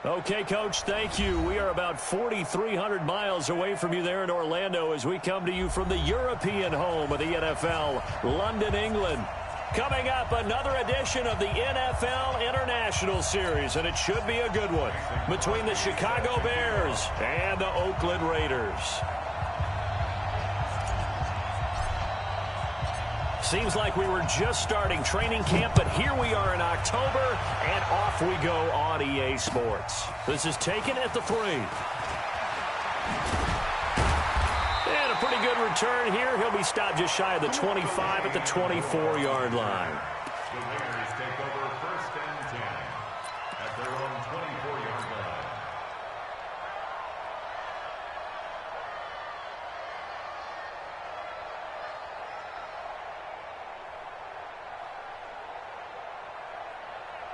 Okay, Coach, thank you. We are about 4,300 miles away from you there in Orlando as we come to you from the European home of the NFL, London, England. Coming up, another edition of the NFL International Series, and it should be a good one, between the Chicago Bears and the Oakland Raiders. Seems like we were just starting training camp, but here we are in October, and off we go on EA Sports. This is taken at the 3. And a pretty good return here. He'll be stopped just shy of the 25 at the 24-yard line. The Raiders take over 1st and 10 at their own 24-yard line.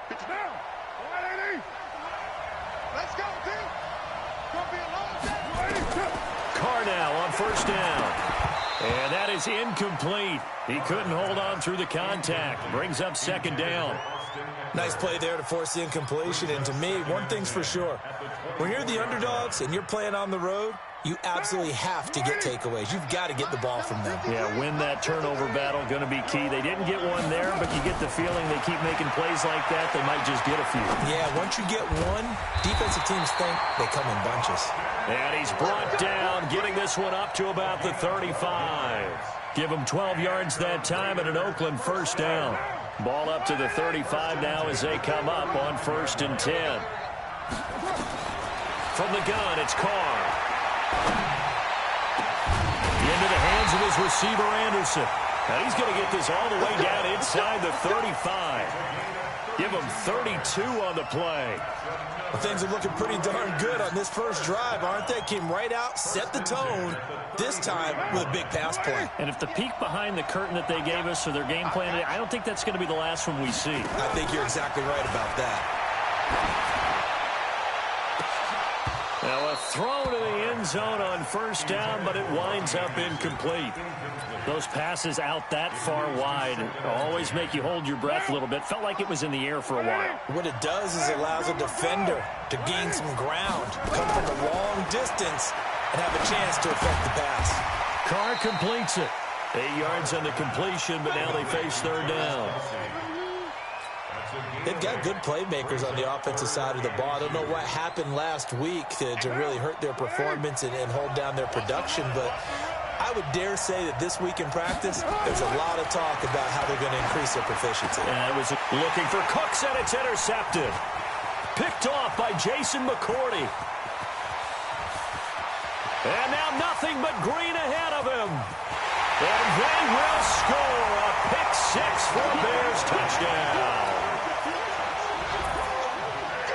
It's now. All right, 80. Let's go, team. Gonna be a long day. Carr now on 1st down. And that is incomplete. He couldn't hold on through the contact. Brings up 2nd down. Nice play there to force the incompletion. And to me, one thing's for sure. When you're the underdogs and you're playing on the road, you absolutely have to get takeaways. You've got to get the ball from them. Yeah, win that turnover battle, going to be key. They didn't get one there, but you get the feeling they keep making plays like that, they might just get a few. Yeah, once you get one, defensive teams think they come in bunches. And he's brought down, getting this one up to about the 35. Give him 12 yards that time and an Oakland 1st down. Ball up to the 35 now as they come up on 1st and 10. From the gun, it's Carr. Into the hands of his receiver, Anderson. And he's going to get this all the way down inside the 35. Give him 32 on the play. Well, things are looking pretty darn good on this first drive, aren't they? Came right out, set the tone, this time with a big pass play. And if the peek behind the curtain that they gave us or their game plan today, I don't think that's going to be the last one we see. I think you're exactly right about that. Now a throw to the end zone on 1st down, but it winds up incomplete. Those passes out that far wide always make you hold your breath a little bit. Felt like it was in the air for a while. What it does is it allows a defender to gain some ground, come from a long distance, and have a chance to affect the pass. Carr completes it. 8 yards on the completion, but now they face 3rd down. They've got good playmakers on the offensive side of the ball. I don't know what happened last week to really hurt their performance and hold down their production, but I would dare say that this week in practice, there's a lot of talk about how they're going to increase their proficiency. And it was looking for Cooks, and it's intercepted. Picked off by Jason McCourty. And now nothing but green ahead of him. And they will score a pick 6 for a Bears touchdown.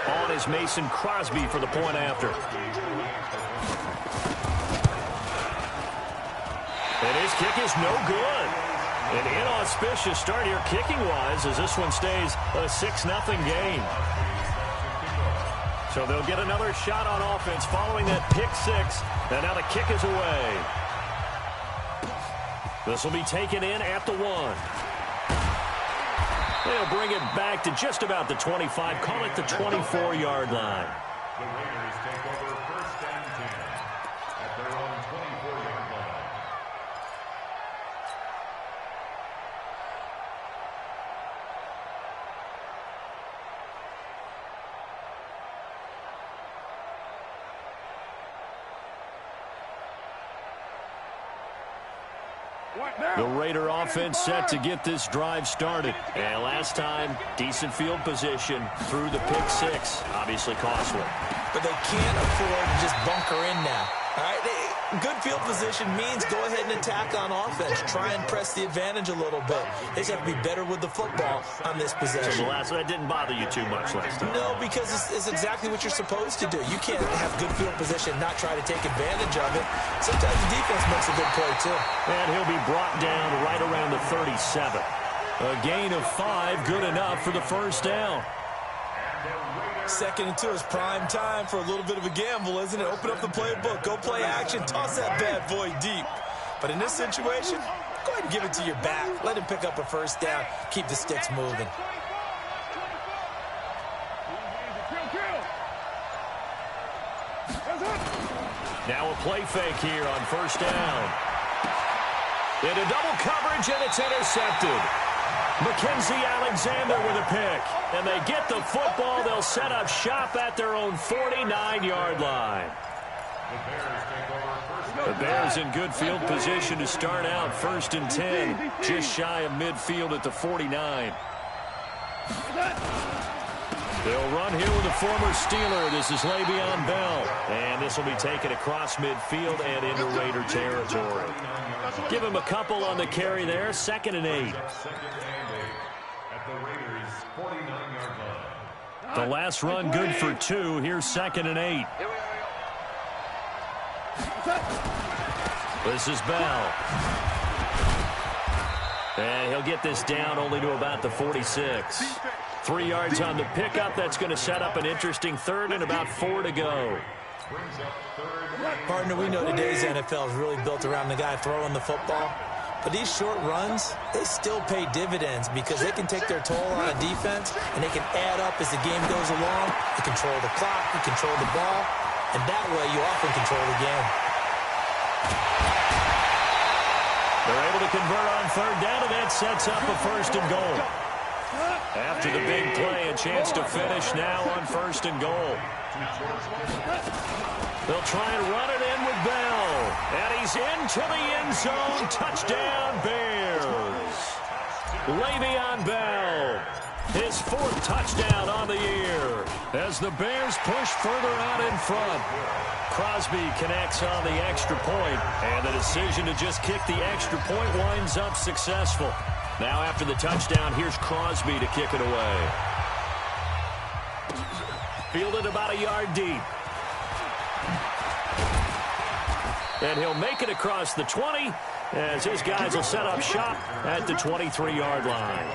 On is Mason Crosby for the point after. And his kick is no good. An inauspicious start here kicking-wise as this one stays a 6-0 game. So they'll get another shot on offense following that pick 6. And now the kick is away. This will be taken in at the 1. They'll bring it back to just about the 25. Call it the 24-yard line. The Raiders take over 1st and 10 at their own 24-yard line. The Raider offense set to get this drive started. And last time, decent field position through the pick 6. Obviously costly. But they can't afford to just bunker in now. All right, good field position means go ahead and attack on offense. Try and press the advantage a little bit. They just have to be better with the football on this possession. So the last one, that didn't bother you too much last time? No, because it's exactly what you're supposed to do. You can't have good field position, not try to take advantage of it. Sometimes the defense makes a good play, too. And he'll be brought down right around the 37. A gain of 5, good enough for the 1st down. 2nd and 2 is prime time for a little bit of a gamble, isn't it? Open up the playbook, go play action, toss that bad boy deep. But in this situation, go ahead and give it to your back. Let him pick up a 1st down, keep the sticks moving. Now a play fake here on first down. Into double coverage, and it's intercepted. Mackenzie Alexander with a pick. And they get the football. They'll set up shop at their own 49-yard line. The Bears in good field position to start out first and 10. Just shy of midfield at the 49. They'll run here with a former Steeler. This is Le'Veon Bell. And this will be taken across midfield and into Raider territory. Give him a couple on the carry there. 2nd and 8. The last run good for 2. Here's 2nd and 8. This is Bell. And he'll get this down only to about the 46. 3 yards on the pickup. That's going to set up an interesting 3rd and about 4 to go. Partner, we know today's NFL is really built around the guy throwing the football. But these short runs, they still pay dividends because they can take their toll on a defense, and they can add up as the game goes along. You control the clock, you control the ball, and that way you often control the game. They're able to convert on 3rd down, and that sets up a 1st and goal. After the big play, a chance to finish now on 1st and goal. They'll try and run it in with Bell. And he's into the end zone. Touchdown, Bears. Le'Veon Bell, his 4th touchdown on the year as the Bears push further out in front. Crosby connects on the extra point, and the decision to just kick the extra point winds up successful. Now after the touchdown, here's Crosby to kick it away. Fielded about a yard deep. And he'll make it across the 20 as his guys will set up shop at the 23-yard line.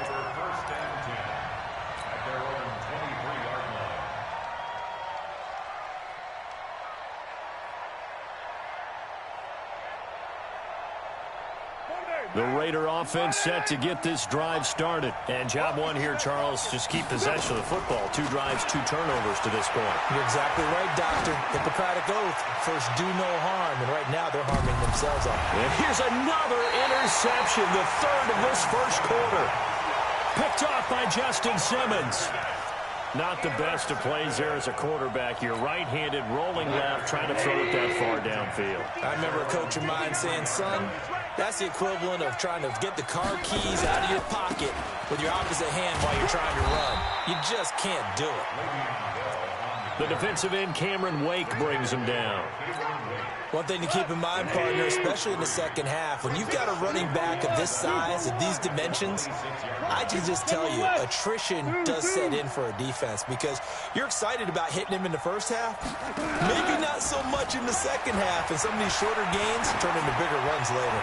The Raider offense set to get this drive started. And job 1 here, Charles, just keep possession of the football. 2 drives, 2 turnovers to this point. You're exactly right, Doctor. Hippocratic oath. First, do no harm. And right now, they're harming themselves up. And here's another interception, the 3rd of this first quarter. Picked off by Justin Simmons. Not the best of plays there as a quarterback. You're right-handed, rolling left, trying to throw it that far downfield. I remember a coach of mine saying, son, that's the equivalent of trying to get the car keys out of your pocket with your opposite hand while you're trying to run. You just can't do it. The defensive end, Cameron Wake, brings him down. One thing to keep in mind, partner, especially in the second half, when you've got a running back of this size, of these dimensions, I can just tell you, attrition does set in for a defense because you're excited about hitting him in the first half, maybe not so much in the second half, and some of these shorter gains turn into bigger runs later.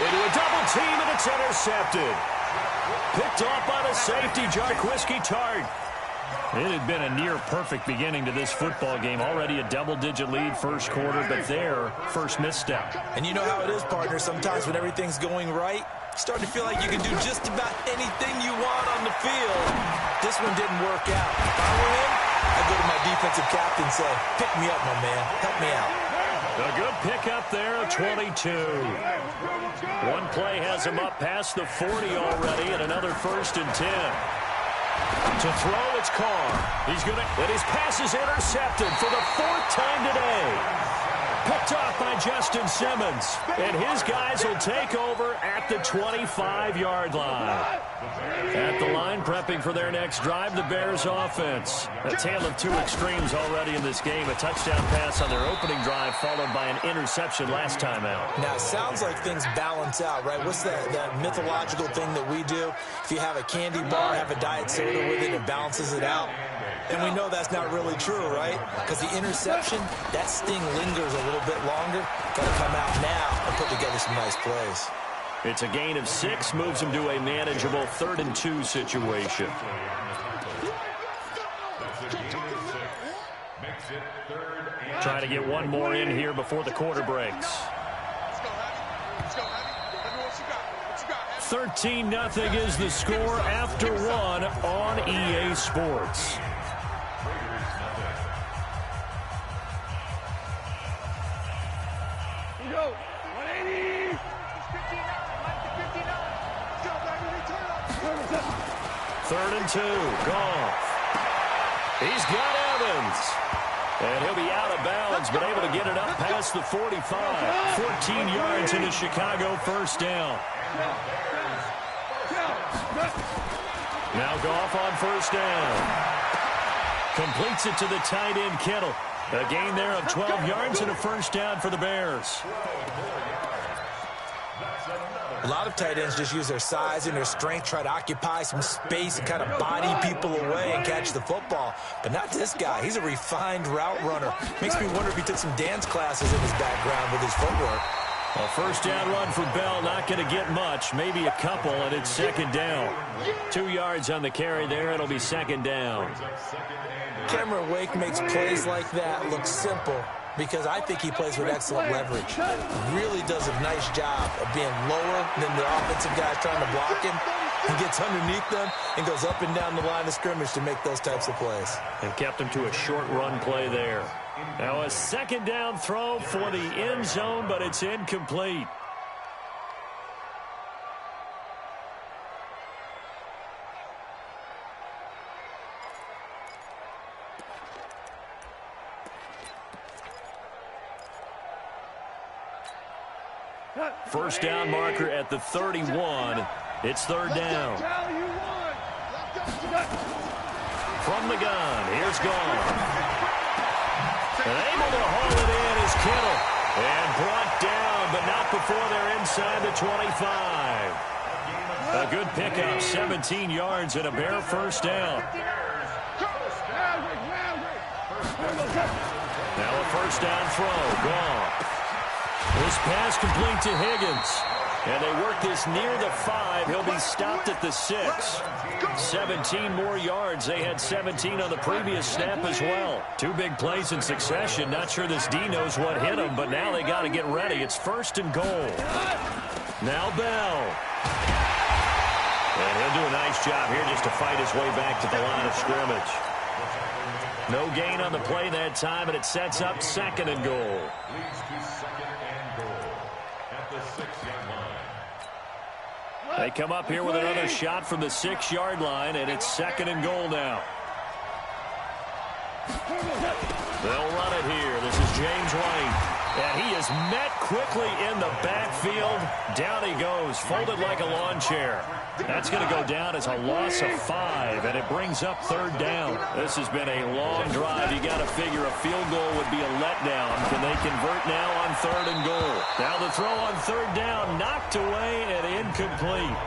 Into a double team, and it's intercepted. Picked off by the safety, Jarquiski Tart. It had been a near-perfect beginning to this football game. Already a double-digit lead first quarter, but their first misstep. And you know how it is, partner. Sometimes when everything's going right, you start to feel like you can do just about anything you want on the field. This one didn't work out. If I were him, I'd go to my defensive captain and say, pick me up, my man. Help me out. A good pickup there, 22. One play has him up past the 40 already, and another 1st and 10. To throw, it's Carr. He's going to, and his pass is intercepted for the 4th time today. Picked off by Justin Simmons. And his guys will take over at the 25-yard line. At the line, prepping for their next drive, the Bears offense. A tale of 2 extremes already in this game. A touchdown pass on their opening drive, followed by an interception last time out. Now, it sounds like things balance out, right? What's that mythological thing that we do? If you have a candy bar, have a diet soda with it, it balances it out. And we know that's not really true, right? Because the interception, that sting lingers a little bit longer. Got to come out now and put together some nice plays. It's a gain of 6, moves him to a manageable 3rd and 2 situation. Trying to get one more in here before the quarter breaks. 13-0 is the score after 1 on EA Sports. go. 180. 3rd and 2. Goff. He's got Evans. And he'll be out of bounds, but able to get it up past the 45. 14 yards into Chicago, first down. Now Goff on first down. Completes it to the tight end, Kittle. A gain there of 12 yards and a first down for the Bears. A lot of tight ends just use their size and their strength, try to occupy some space and kind of body people away and catch the football. But not this guy. He's a refined route runner. Makes me wonder if he took some dance classes in his background with his footwork. A first down run for Bell, not going to get much, maybe a couple, and it's second down. 2 yards on the carry there. It'll be second down. Cameron Wake makes plays like that look simple because I think he plays with excellent leverage. Really does a nice job of being lower than the offensive guys trying to block him. He gets underneath them and goes up and down the line of scrimmage to make those types of plays. And kept him to a short run play there. Now a second down throw for the end zone, but it's incomplete. First down marker at the 31. It's third down. From the gun, here's Goff. And able to haul it in is Kittle. And brought down, but not before they're inside the 25. A good pickup, 17 yards and a Bear first down. Now a first down throw, Goff. This pass complete to Higgins. And they work this near the 5. He'll be stopped at the 6. 17 more yards. They had 17 on the previous snap as well. 2 big plays in succession. Not sure this D knows what hit him, but now they got to get ready. It's first and goal. Now Bell. And he'll do a nice job here just to fight his way back to the line of scrimmage. No gain on the play that time, and it sets up second and goal. They come up here with another shot from the 6-yard line, and it's second and goal now. They'll run it here. This is James White. And he is met quickly in the backfield. Down he goes, folded like a lawn chair. That's going to go down as a loss of 5, and it brings up third down. This has been a long drive. You got to figure a field goal would be a letdown. Can they convert now on third and goal? Now the throw on third down, knocked away and incomplete.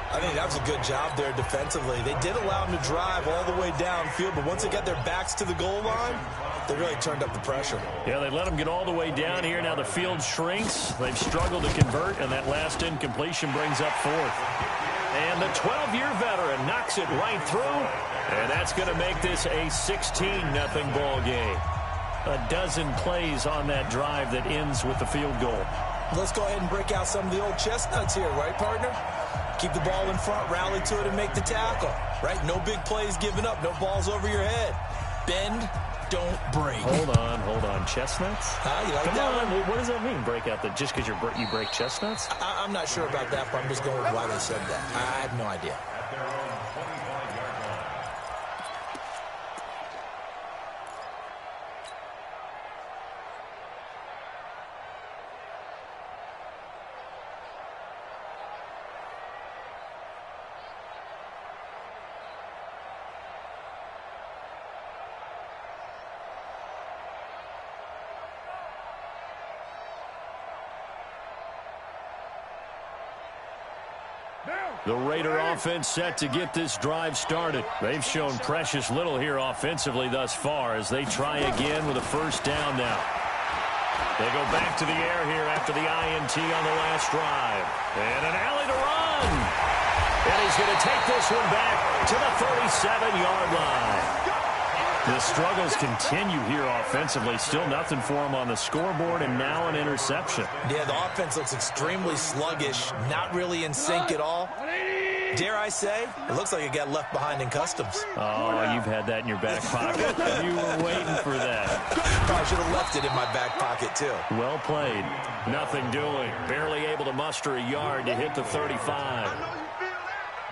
I think that was a good job there defensively. They did allow them to drive all the way downfield, but once they got their backs to the goal line, they really turned up the pressure. Yeah, they let them get all the way down here. Now the field shrinks. They've struggled to convert, and that last incompletion brings up fourth. And the 12-year veteran knocks it right through, and that's going to make this a 16-0 ball game. A dozen plays on that drive that ends with the field goal. Let's go ahead and break out some of the old chestnuts here, right, partner? Keep the ball in front, rally to it, and make the tackle, right? No big plays given up, no balls over your head. Bend, don't break. Hold on. Chestnuts? You like Come that on. one? What does that mean, break out? Just because you break chestnuts? I'm not sure about that, but I'm just going with why they said that. I have no idea. The Raider offense set to get this drive started. They've shown precious little here offensively thus far as they try again with a first down now. They go back to the air here after the INT on the last drive. And an alley to run. And he's going to take this one back to the 37-yard line. The struggles continue here offensively. Still nothing for him on the scoreboard, and now an interception. Yeah, the offense looks extremely sluggish, not really in sync at all. Dare I say, it looks like it got left behind in customs. Oh, you've had that in your back pocket. You were waiting for that. I should have left it in my back pocket, too. Well played. Nothing doing. Barely able to muster a yard to hit the 35.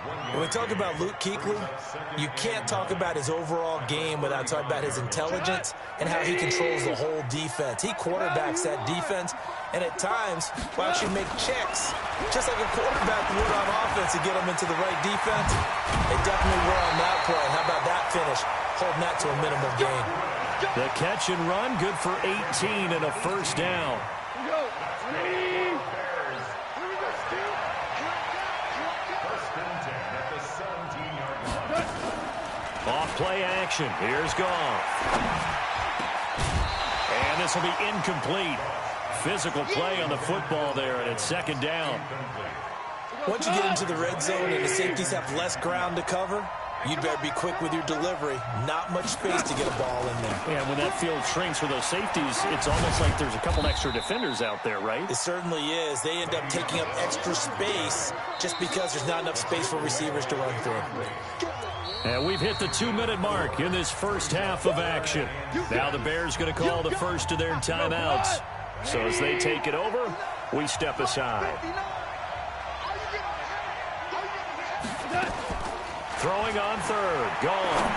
When we talk about Luke Kuechly, you can't talk about his overall game without talking about his intelligence and how he controls the whole defense. He quarterbacks that defense, and at times will actually make checks, just like a quarterback would on offense to get them into the right defense. They definitely were on that play. How about that finish? Holding that to a minimum gain. The catch and run, good for 18 and a first down. Off play action. Here's Goff. And this will be incomplete. Physical play on the football there, and it's second down. Once you get into the red zone and the safeties have less ground to cover, you'd better be quick with your delivery. Not much space to get a ball in there. Yeah, when that field shrinks for those safeties, it's almost like there's a couple extra defenders out there, right? It certainly is. They end up taking up extra space just because there's not enough space for receivers to run through. And we've hit the 2-minute mark in this first half of action. Now the Bears going to call the first of their timeouts. So as they take it over, we step aside. Throwing on third. Goff.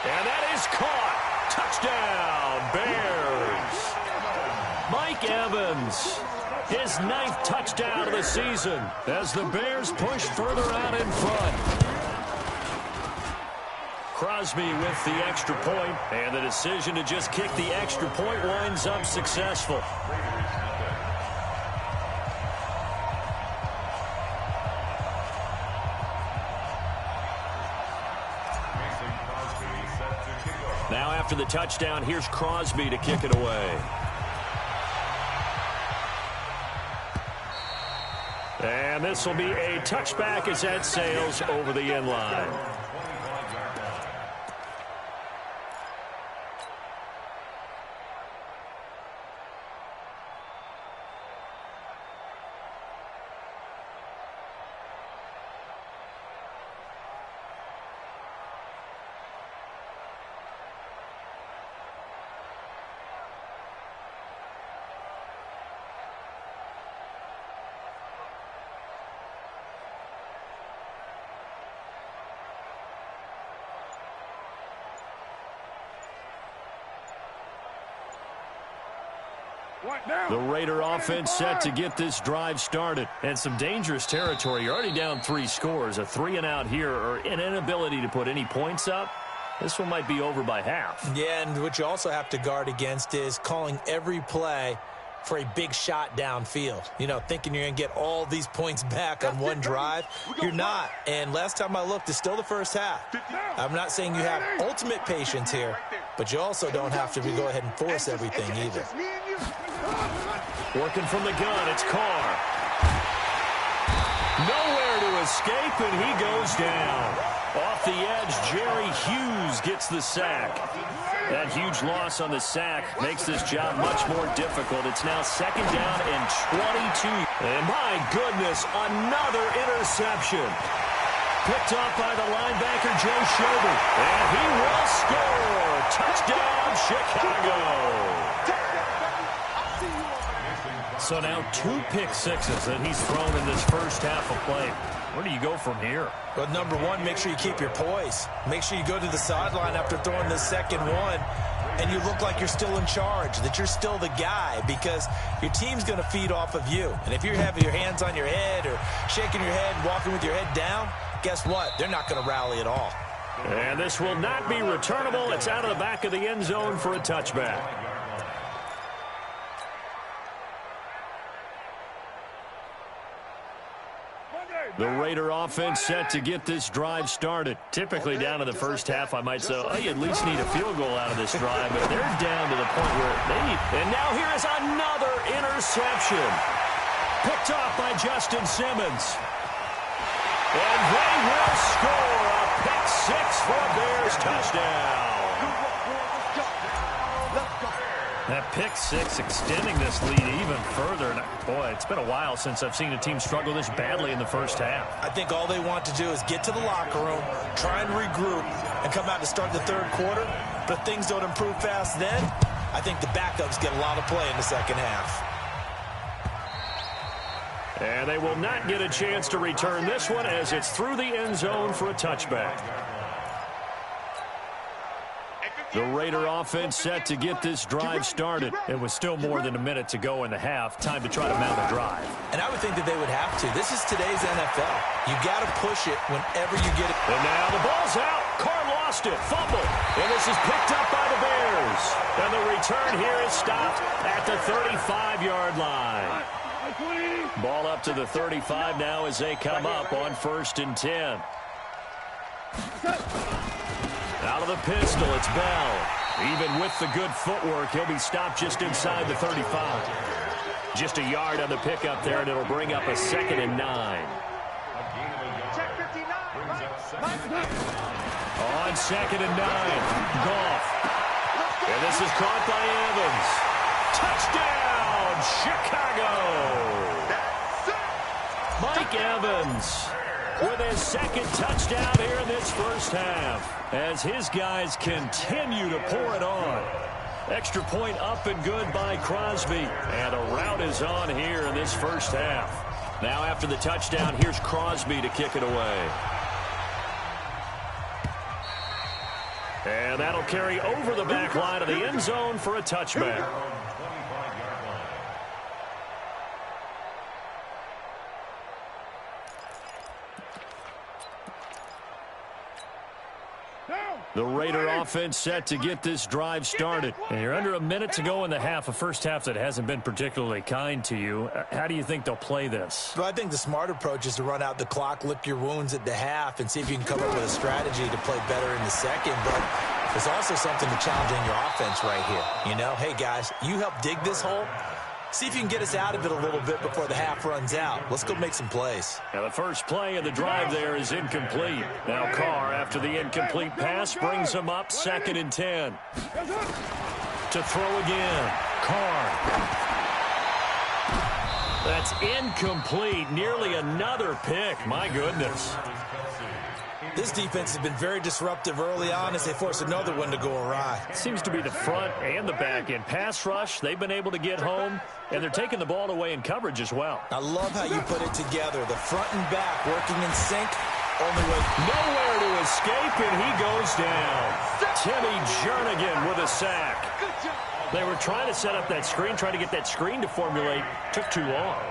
And that is caught. Touchdown, Bears. Mike Evans. His 9th touchdown of the season as the Bears push further out in front. Crosby with the extra point, and the decision to just kick the extra point winds up successful. Now after the touchdown, here's Crosby to kick it away. And this will be a touchback as that sails over the end line. The Raider offense set to get this drive started. And some dangerous territory. You're already down 3 scores. A 3-and-out here or an inability to put any points up. This one might be over by half. Yeah, and what you also have to guard against is calling every play for a big shot downfield. You know, thinking you're going to get all these points back on one drive. You're not. And last time I looked, it's still the first half. I'm not saying you have ultimate patience here, but you also don't have to go ahead and force everything either. Working from the gun, it's Carr. Nowhere to escape, and he goes down. Off the edge, Jerry Hughes gets the sack. That huge loss on the sack makes this job much more difficult. It's now second down and 22. And my goodness, another interception. Picked off by the linebacker, Joe Schobert. And he will score. Touchdown, Chicago. So now 2 pick sixes that he's thrown in this first half of play. Where do you go from here? Well, number one, make sure you keep your poise. Make sure you go to the sideline after throwing the second one, and you look like you're still in charge, that you're still the guy, because your team's going to feed off of you. And if you're having your hands on your head or shaking your head, walking with your head down, guess what? They're not going to rally at all. And this will not be returnable. It's out of the back of the end zone for a touchback. The Raider offense set to get this drive started. Typically down to the first half, I might say, oh, you at least need a field goal out of this drive, but they're down to the point where they need. And now here is another interception. Picked off by Justin Simmons. And they will score a pick six for a Bears touchdown. That pick six extending this lead even further. And boy, it's been a while since I've seen a team struggle this badly in the first half. I think all they want to do is get to the locker room, try and regroup, and come out to start the third quarter. But if things don't improve fast then, I think the backups get a lot of play in the second half. And they will not get a chance to return this one as it's through the end zone for a touchback. The Raider offense set to get this drive started. It was still more than a minute to go in the half. Time to try to mount a drive. And I would think that they would have to. This is today's NFL. You got to push it whenever you get it. And now the ball's out. Carr lost it. Fumble. And this is picked up by the Bears. And the return here is stopped at the 35-yard line. Ball up to the 35 now as they come up on 1st and 10. Out of the pistol, it's Bell. Even with the good footwork, he'll be stopped just inside the 35. Just a yard on the pickup there, and it'll bring up a 2nd and 9. On 2nd and 9, Goff. And this is caught by Evans. Touchdown, Chicago! Mike Evans with his 2nd touchdown here in this first half, as his guys continue to pour it on. Extra point up and good by Crosby, and a rout is on here in this first half. Now after the touchdown, here's Crosby to kick it away. And that'll carry over the back line of the end zone for a touchback. The Raider offense set to get this drive started. And you're under a minute to go in the half, a first half that hasn't been particularly kind to you. How do you think they'll play this? Well, I think the smart approach is to run out the clock, lick your wounds at the half, and see if you can come up with a strategy to play better in the second. But there's also something to challenging your offense right here. You know, hey, guys, you help dig this hole. See if you can get us out of it a little bit before the half runs out. Let's go make some plays. Now the first play of the drive there is incomplete. Now Carr, after the incomplete pass, brings him up 2nd and 10. To throw again. Carr. That's incomplete. Nearly another pick. My goodness. This defense has been very disruptive early on as they force another one to go awry. Seems to be the front and the back end. Pass rush, they've been able to get home, and they're taking the ball away in coverage as well. I love how you put it together. The front and back working in sync. Only way. Nowhere to escape, and he goes down. Timmy Jernigan with a sack. They were trying to set up that screen, trying to get that screen to formulate. Took too long.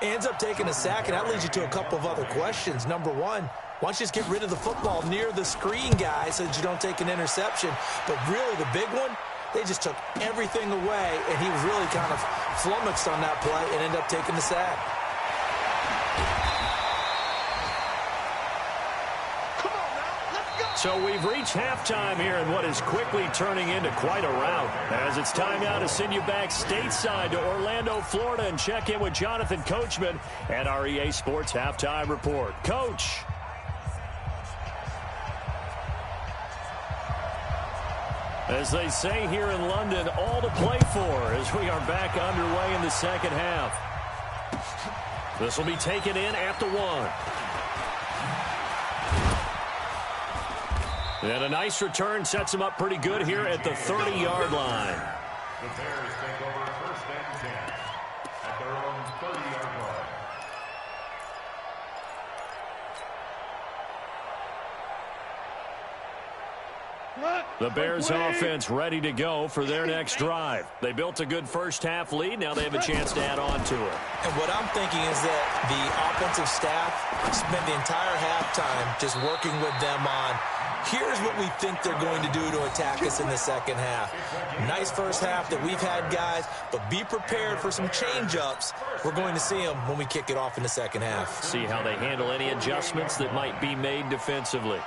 Ends up taking a sack, and that leads you to a couple of other questions. Number one, why don't you just get rid of the football near the screen guy so that you don't take an interception? But really, the big one, they just took everything away, and he was really kind of flummoxed on that play and ended up taking the sack. Come on now, let's go. So we've reached halftime here in what is quickly turning into quite a rout. As it's time now to send you back stateside to Orlando, Florida, and check in with Jonathan Coachman and our EA Sports Halftime Report. Coach. As they say here in London, all to play for as we are back underway in the second half. This will be taken in at the 1. And a nice return sets him up pretty good here at the 30-yard line. The Bears take over 1st and 10 at their own 30-yard line. The Bears offense ready to go for their next drive. They built a good first half lead. Now they have a chance to add on to it. And what I'm thinking is that the offensive staff spent the entire halftime just working with them on, here's what we think they're going to do to attack us in the second half. Nice first half that we've had, guys, but be prepared for some change-ups. We're going to see them when we kick it off in the second half. See how they handle any adjustments that might be made defensively.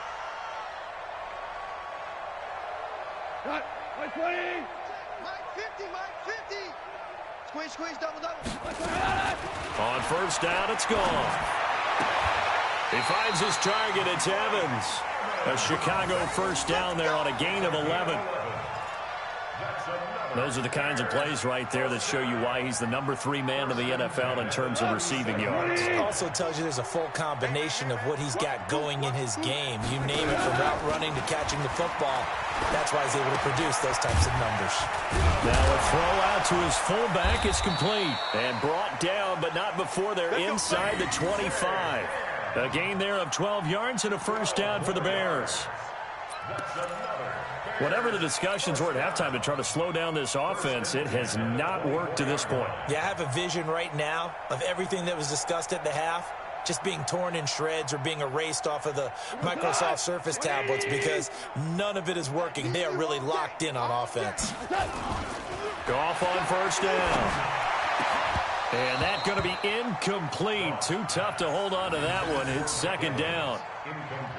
Mike 20. Mike 50, Mike 50. Squeeze, squeeze, double, double. On first down, it's gone. He finds his target. It's Evans. A Chicago first down there on a gain of 11. That's another Those are the kinds of plays right there that show you why he's the #3 man in the NFL in terms of receiving yards. It also tells you there's a full combination of what he's got going in his game. You name it, from route running to catching the football. That's why he's able to produce those types of numbers. Now a throw out to his fullback is complete and brought down, but not before they're inside the 25. A gain there of 12 yards and a first down for the Bears. Whatever the discussions were at halftime to try to slow down this offense, it has not worked to this point. Yeah, I have a vision right now of everything that was discussed at the half just being torn in shreds or being erased off of the Microsoft Surface tablets because none of it is working. They are really locked in on offense. Goff on first down. And that's going to be incomplete. Too tough to hold on to that one. It's second down.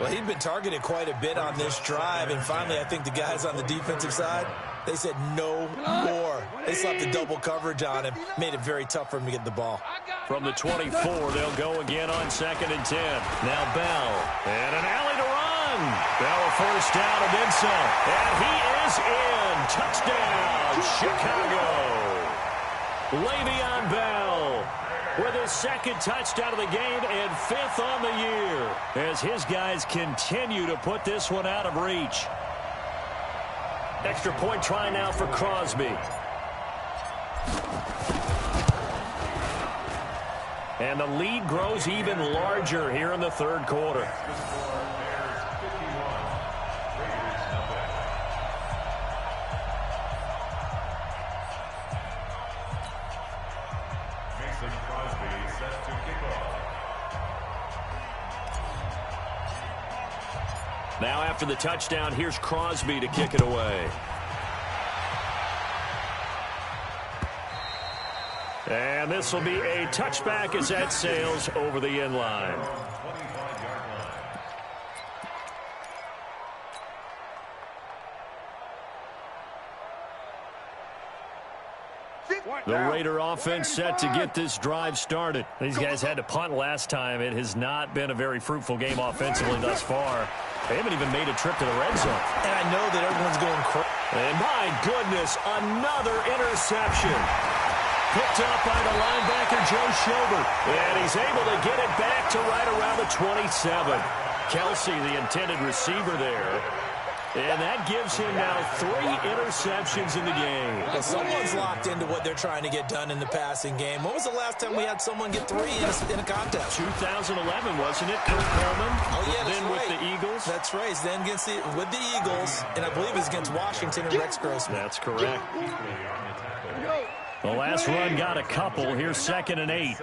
Well, he'd been targeted quite a bit on this drive, and finally I think the guys on the defensive side, they said no more. They slapped the double coverage on him, made it very tough for him to get the ball. From the 24, they'll go again on 2nd and 10. Now Bell, and an alley to run. Bell a first down and then some. And he is in. Touchdown, Chicago. Le'Veon Bell with his second touchdown of the game and 5th on the year as his guys continue to put this one out of reach. Extra point try now for Crosby. And the lead grows even larger here in the third quarter. Now after the touchdown, here's Crosby to kick it away. And this will be a touchback as that sails over the end line. The Raider offense set to get this drive started. These guys had to punt last time. It has not been a very fruitful game offensively thus far. They haven't even made a trip to the red zone. And I know that everyone's going crazy. And my goodness, another interception. Picked up by the linebacker, Joe Schobert. And he's able to get it back to right around the 27. Kelsey, the intended receiver there. And that gives him now 3 interceptions in the game. Well, someone's locked into what they're trying to get done in the passing game. When was the last time we had someone get 3 in a contest? 2011, wasn't it? Kurt Coleman. Oh, yeah, that's then right. With the Eagles. That's right. Then with the Eagles, and I believe it's against Washington and Rex Grossman. That's correct. The last run got a couple. Here's 2nd and 8.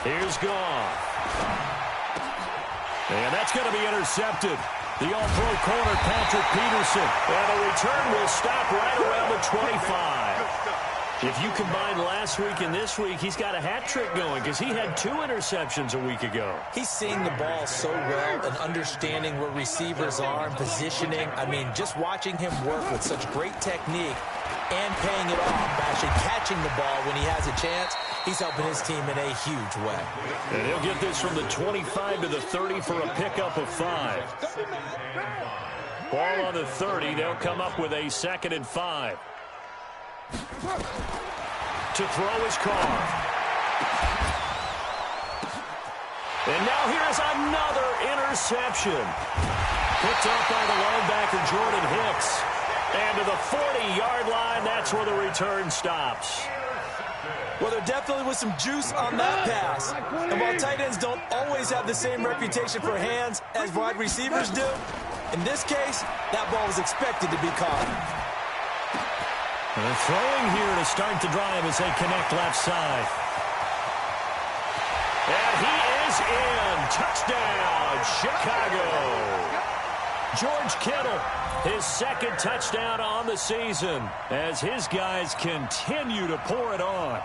Here's Goff. And that's going to be intercepted. The all-pro corner, Patrick Peterson. And the return will stop right around the 25. If you combine last week and this week, he's got a hat trick going because he had 2 interceptions a week ago. He's seeing the ball so well and understanding where receivers are and positioning. I mean, just watching him work with such great technique and paying it off by actually catching the ball when he has a chance, he's helping his team in a huge way. And he'll get this from the 25 to the 30 for a pickup of 5. Ball on the 30. They'll come up with a 2nd and 5. To throw his Carr. And now here is another interception. Picked up by the linebacker, Jordan Hicks. And to the 40-yard line, that's where the return stops. Well, there definitely was some juice on that pass. And while tight ends don't always have the same reputation for hands as wide receivers do, in this case, that ball was expected to be caught. And they're throwing here to start the drive as they connect left side. And he is in. Touchdown, Chicago. George Kittle, his 2nd touchdown on the season as his guys continue to pour it on.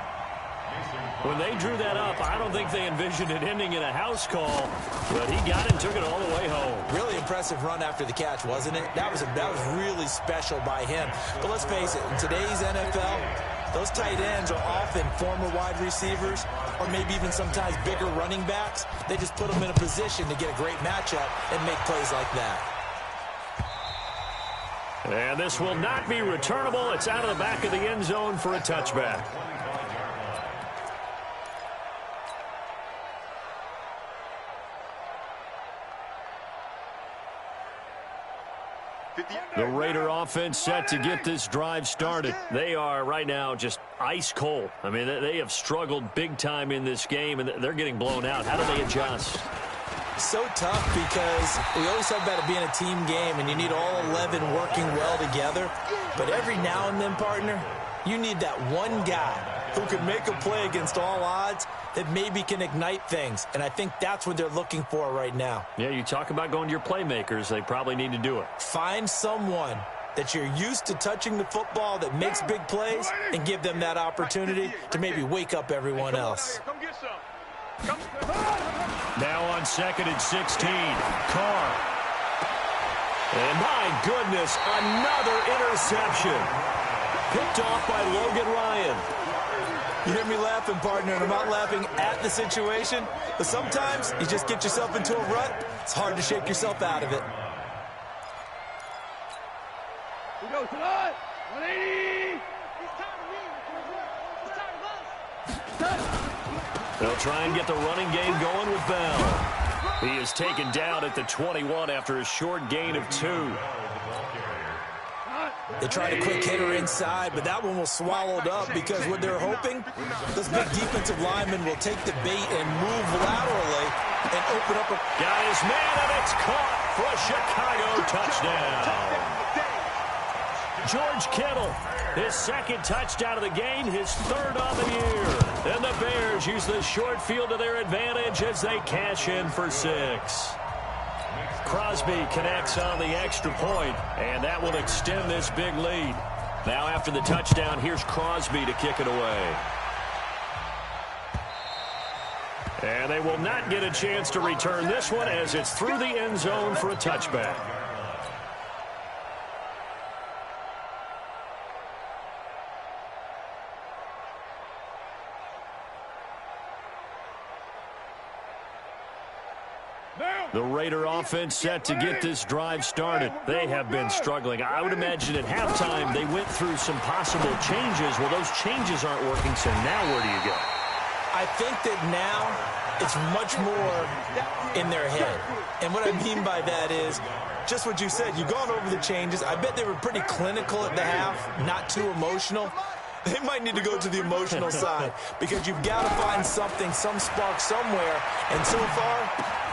When they drew that up, I don't think they envisioned it ending in a house call, but he got it and took it all the way home. Really impressive run after the catch, wasn't it? That was really special by him. But let's face it, in today's NFL, those tight ends are often former wide receivers or maybe even sometimes bigger running backs. They just put them in a position to get a great matchup and make plays like that. And this will not be returnable. It's out of the back of the end zone for a touchback. The Raider offense set to get this drive started. They are right now just ice cold. I mean, they have struggled big time in this game, and they're getting blown out. How do they adjust? So tough because we always talk about it being a team game, and you need all 11 working well together. But every now and then, partner, you need that one guy who can make a play against all odds that maybe can ignite things. And I think that's what they're looking for right now. Yeah, you talk about going to your playmakers. They probably need to do it. Find someone that you're used to touching the football that makes big plays and give them that opportunity to maybe wake up everyone else. Now on 2nd and 16, Carr. And my goodness, another interception. Picked off by Logan Ryan. You hear me laughing, partner, and I'm not laughing at the situation, but sometimes you just get yourself into a rut. It's hard to shake yourself out of it. He goes to us. 180. They'll try and get the running game going with Bell. He is taken down at the 21 after a short gain of 2. They tried a quick hitter inside, but that one was swallowed up because what they're hoping, those big defensive linemen will take the bait and move laterally and open up a... Got his man, and it's caught for a Chicago touchdown. George Kittle, his 2nd touchdown of the game, his 3rd on the year. And the Bears use the short field to their advantage as they cash in for 6. Crosby connects on the extra point, and that will extend this big lead. Now after the touchdown, here's Crosby to kick it away. And they will not get a chance to return this one as it's through the end zone for a touchback. The Raider offense set to get this drive started. They have been struggling. I would imagine at halftime they went through some possible changes. Well, those changes aren't working, so now where do you go? I think that now it's much more in their head. And what I mean by that is just what you said. You've gone over the changes. I bet they were pretty clinical at the half, not too emotional. They might need to go to the emotional side because you've got to find something, some spark somewhere. And so far,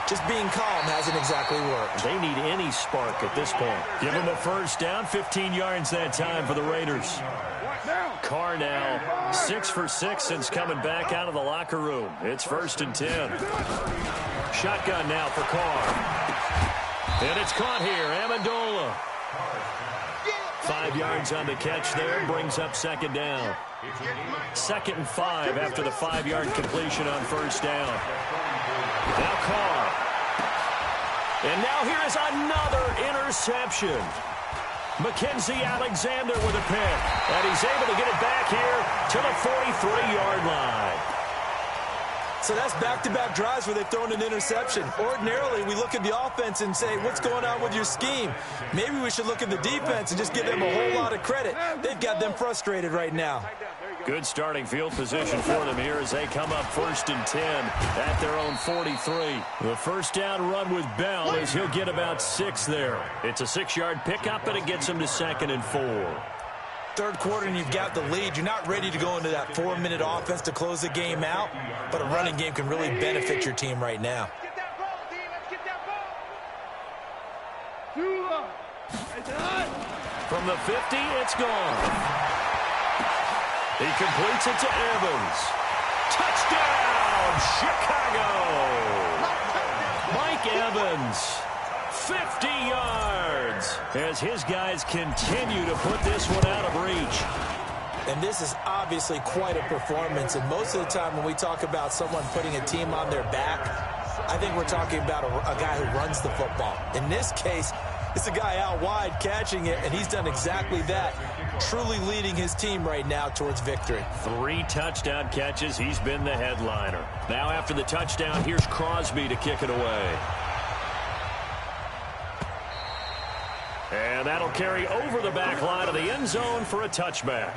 just being calm hasn't exactly worked. They need any spark at this point. Give them a first down, 15 yards that time for the Raiders. Carr now 6 for 6 since coming back out of the locker room. It's 1st and 10. Shotgun now for Carr. And it's caught here, Amendola. 5 yards on the catch there, brings up 2nd down. 2nd and 5 after the 5-yard completion on 1st down. Now Carr. And now here is another interception. Mackenzie Alexander with a pick. And he's able to get it back here to the 43-yard line. So that's back-to-back drives where they've thrown an interception. Ordinarily, we look at the offense and say, what's going on with your scheme? Maybe we should look at the defense and just give them a whole lot of credit. They've got them frustrated right now. Good starting field position for them here as they come up 1st and 10 at their own 43. The first down run with Bell as he'll get about 6 there. It's a 6-yard pickup, and it gets him to 2nd and 4. Third quarter and you've got the lead. You're not ready to go into that 4-minute offense to close the game out, but a running game can really benefit your team right now. From the 50, it's gone. He completes it to Evans. Touchdown, Chicago! Mike Evans, 50 yards, as his guys continue to put this one out of reach. And this is obviously quite a performance, and most of the time when we talk about someone putting a team on their back, I think we're talking about a guy who runs the football. In this case, it's a guy out wide catching it, and he's done exactly that, truly leading his team right now towards victory. 3 touchdown catches. He's been the headliner. Now after the touchdown, here's Crosby to kick it away. And And that'll carry over the back line of the end zone for a touchback.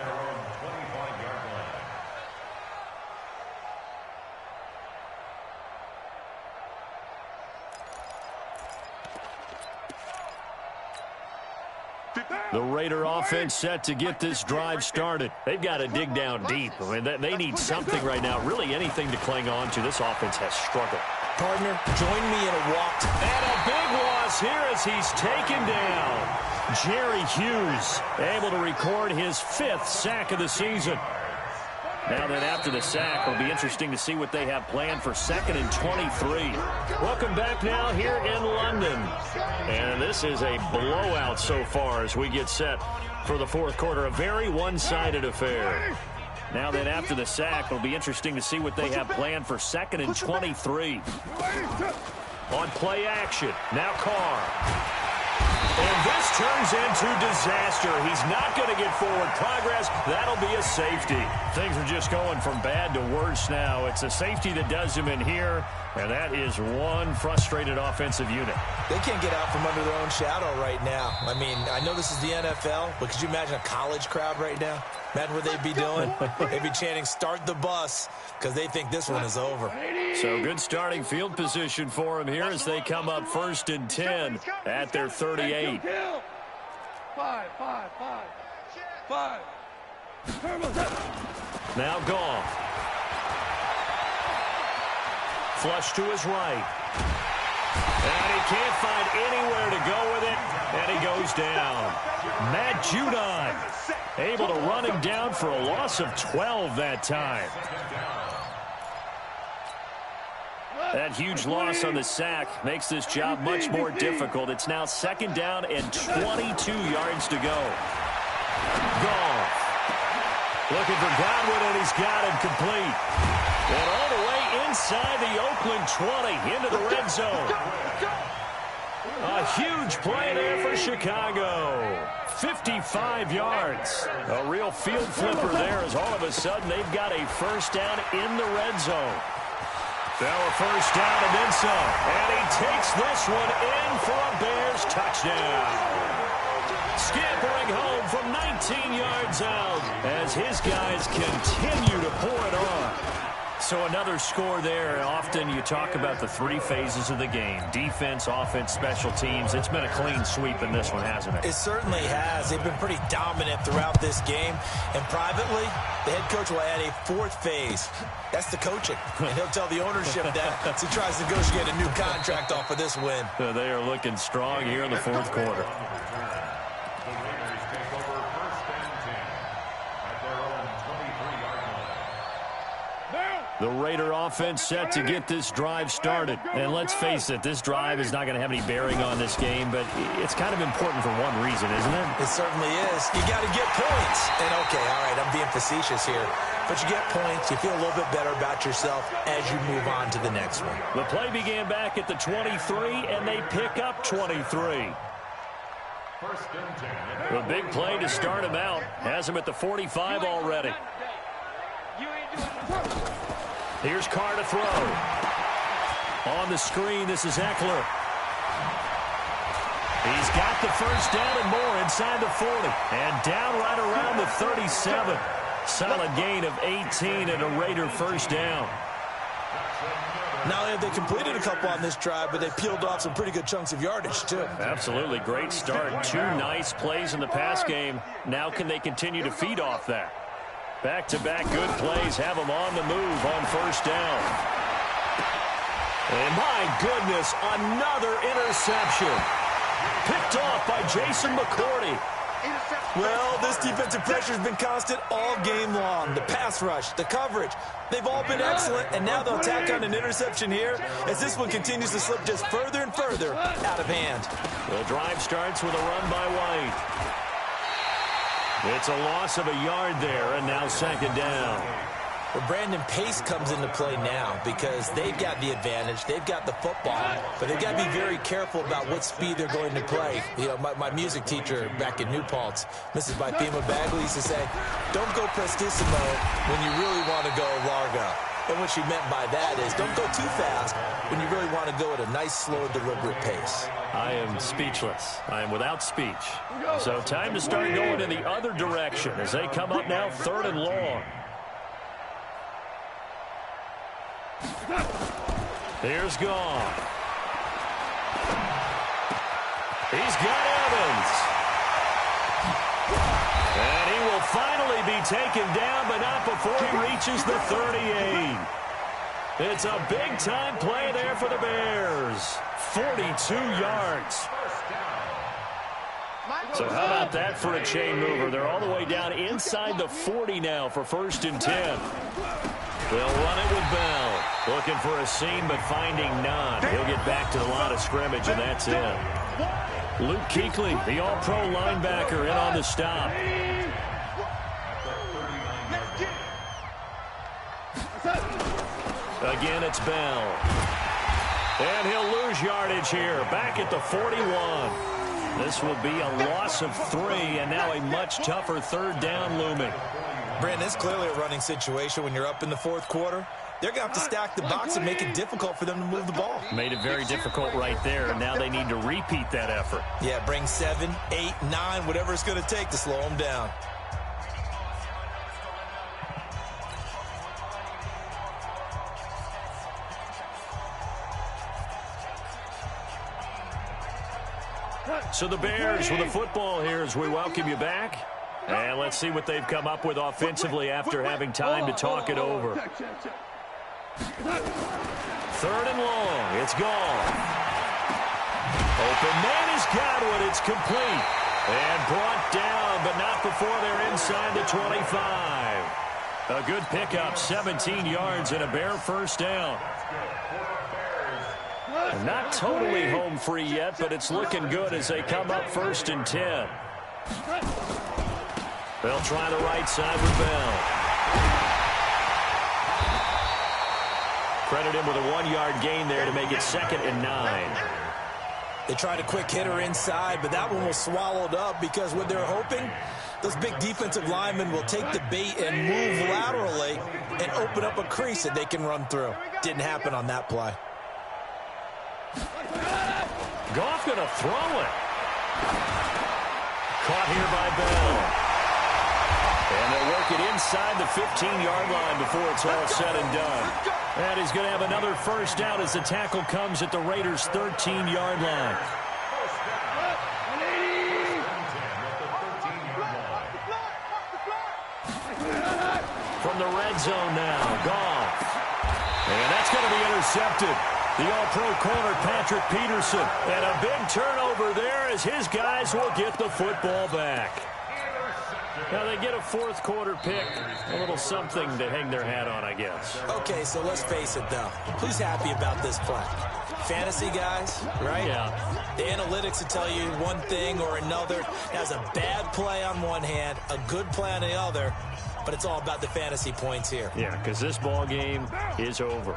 The Raider offense set to get this drive started. They've got to dig down deep. I mean, they need something right now, really anything to cling on to. This offense has struggled. Partner, join me in a walk. And a big loss here as he's taken down. Jerry Hughes able to record his 5th sack of the season. Now then, after the sack, it'll be interesting to see what they have planned for 2nd and 23. Welcome back now here in London. And this is a blowout so far as we get set for the 4th quarter. A very one-sided affair. Now then, after the sack, it'll be interesting to see what they have planned for 2nd and 23. On play action, now Carr. And this turns into disaster. He's not going to get forward progress. That'll be a safety. Things are just going from bad to worse now. It's a safety that does him in here, and that is one frustrated offensive unit. They can't get out from under their own shadow right now. I mean, I know this is the NFL, but could you imagine a college crowd right now? Imagine what they'd be doing. They'd be chanting, "Start the bus," because they think this one is over. So good starting field position for him here as they come up 1st and 10 at their 38. Five. Now Goff. Flush to his right. And he can't find anywhere to go with it, and he goes down. Matt Judon able to run him down for a loss of 12 that time. That huge loss on the sack makes this job much more difficult. It's now 2nd down and 22 yards to go. Goff looking for Godwin, and he's got him complete. And all the way inside the Oakland 20 into the red zone. A huge play there for Chicago. 55 yards. A real field flipper there as all of a sudden they've got a 1st down in the red zone. Now a 1st down and then some. And he takes this one in for a Bears touchdown. Scampering home from 19 yards out as his guys continue to pour it on. So another score there. Often you talk about the 3 phases of the game. Defense, offense, special teams. It's been a clean sweep in this one, hasn't it? It certainly has. They've been pretty dominant throughout this game. And privately, the head coach will add a 4th phase. That's the coaching. And he'll tell the ownership that as he tries to negotiate a new contract off of this win. They are looking strong here in the 4th quarter. The Raider offense set to get this drive started. And let's face it, this drive is not going to have any bearing on this game, but it's kind of important for one reason, isn't it? It certainly is. You got to get points. And, okay, all right, I'm being facetious here. But you get points, you feel a little bit better about yourself as you move on to the next one. The play began back at the 23, and they pick up 23. The big play to start him out has him at the 45 already. Here's Carr to throw. On the screen, this is Eckler. He's got the 1st down and more inside the 40. And down right around the 37. Solid gain of 18 and a Raider 1st down. Not only have they completed a couple on this drive, but they peeled off some pretty good chunks of yardage, too. Absolutely. Great start. 2 nice plays in the pass game. Now can they continue to feed off that? Back-to-back good plays have them on the move on 1st down. And my goodness, another interception. Picked off by Jason McCourty. Well, this defensive pressure has been constant all game long. The pass rush, the coverage, they've all been excellent, and now they'll tack on an interception here as this one continues to slip just further and further out of hand. The drive starts with a run by White. It's a loss of a yard there, and now 2nd down. Well, Brandon, pace comes into play now because they've got the advantage. They've got the football, but they've got to be very careful about what speed they're going to play. You know, my music teacher back in New Paltz, Mrs. Bythema Bagley, used to say, don't go prestissimo when you really want to go largo. And what she meant by that is don't go too fast when you really want to go at a nice, slow, deliberate pace. I am speechless. I am without speech. So time to start going in the other direction as they come up now 3rd and long. Here's Goff. He's got Evans. And he will finally be taken down, but not before he reaches the 38. It's a big-time play there for the Bears. 42 yards. So how about that for a chain mover? They're all the way down inside the 40 now for 1st and 10. They'll run it with Bell. Looking for a seam, but finding none. He'll get back to the line of scrimmage, and that's it. Luke Kuechly, the all-pro linebacker, in on the stop. Again, it's Bell. And he'll lose yardage here. Back at the 41. This will be a loss of 3, and now a much tougher 3rd down looming. Brandon, it's clearly a running situation when you're up in the 4th quarter. They're going to have to stack the box and make it difficult for them to move the ball. Made it very difficult right there. Now they need to repeat that effort. Yeah, bring 7, 8, 9, whatever it's going to take to slow them down. So the Bears with the football here as we welcome you back. And let's see what they've come up with offensively after having time to talk it over. 3rd and long. It's gone. Open man is Godwin. It's complete. And brought down, but not before they're inside the 25. A good pickup, 17 yards and a Bear 1st down. Not totally home free yet, but it's looking good as they come up 1st and 10. They'll try the right side with Bell. Credit him with a 1-yard gain there to make it 2nd and 9. They tried a quick hitter inside, but that one was swallowed up because what they're hoping, those big defensive linemen will take the bait and move laterally and open up a crease that they can run through. Didn't happen on that play. Goff going to throw it. Caught here by Bell. And they'll work it inside the 15-yard line before it's all said and done. And he's going to have another 1st down as the tackle comes at the Raiders' 13-yard line. From the red zone now, Goff. And that's going to be intercepted. The all-pro corner, Patrick Peterson. And a big turnover there as his guys will get the football back. Now they get a 4th quarter pick. A little something to hang their hat on, I guess. Okay, so let's face it, though. Who's happy about this play? Fantasy guys, right? Yeah. The analytics will tell you one thing or another. Has a bad play on one hand, a good play on the other. But it's all about the fantasy points here. Yeah, because this ball game is over.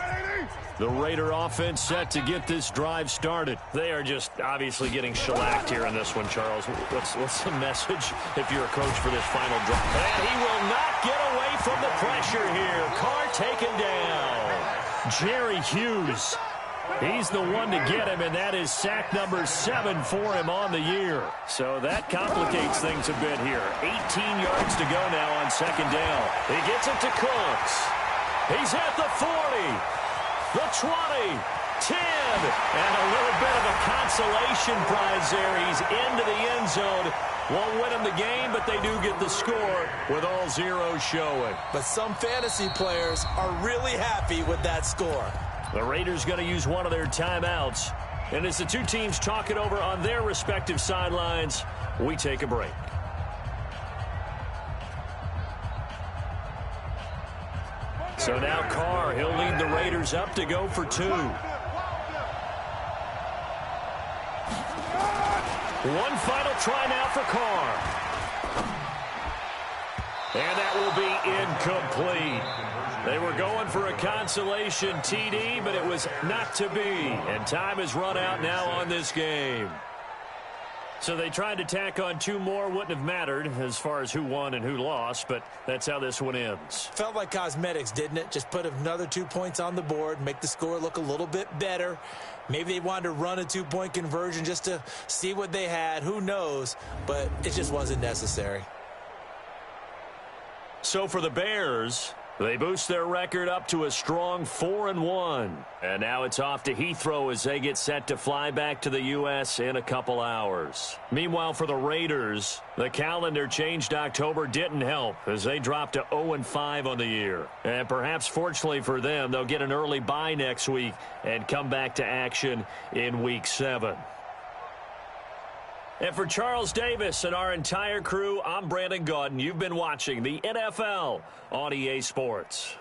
The Raider offense set to get this drive started. They are just obviously getting shellacked here in this one, Charles. What's the message if you're a coach for this final drive? And he will not get away from the pressure here. Carr taken down. Jerry Hughes. He's the one to get him, and that is sack number 7 for him on the year. So that complicates things a bit here. 18 yards to go now on 2nd down. He gets it to Cooks. He's at the 40, the 20, 10, and a little bit of a consolation prize there. He's into the end zone. Won't win him the game, but they do get the score with all zeros showing. But some fantasy players are really happy with that score. The Raiders going to use one of their timeouts. And as the two teams talk it over on their respective sidelines, we take a break. So now Carr, he'll lead the Raiders up to go for 2. One final try now for Carr. And that will be incomplete. They were going for a consolation TD, but it was not to be. And time has run out now on this game. So they tried to tack on 2 more. Wouldn't have mattered as far as who won and who lost, but that's how this one ends. Felt like cosmetics, didn't it? Just put another 2 points on the board, make the score look a little bit better. Maybe they wanted to run a 2-point conversion just to see what they had. Who knows? But it just wasn't necessary. So for the Bears, they boost their record up to a strong 4-1. And now it's off to Heathrow as they get set to fly back to the U.S. in a couple hours. Meanwhile, for the Raiders, the calendar changed October didn't help as they dropped to 0-5 on the year. And perhaps fortunately for them, they'll get an early bye next week and come back to action in Week 7. And for Charles Davis and our entire crew, I'm Brandon Gaudin. You've been watching the NFL on EA Sports.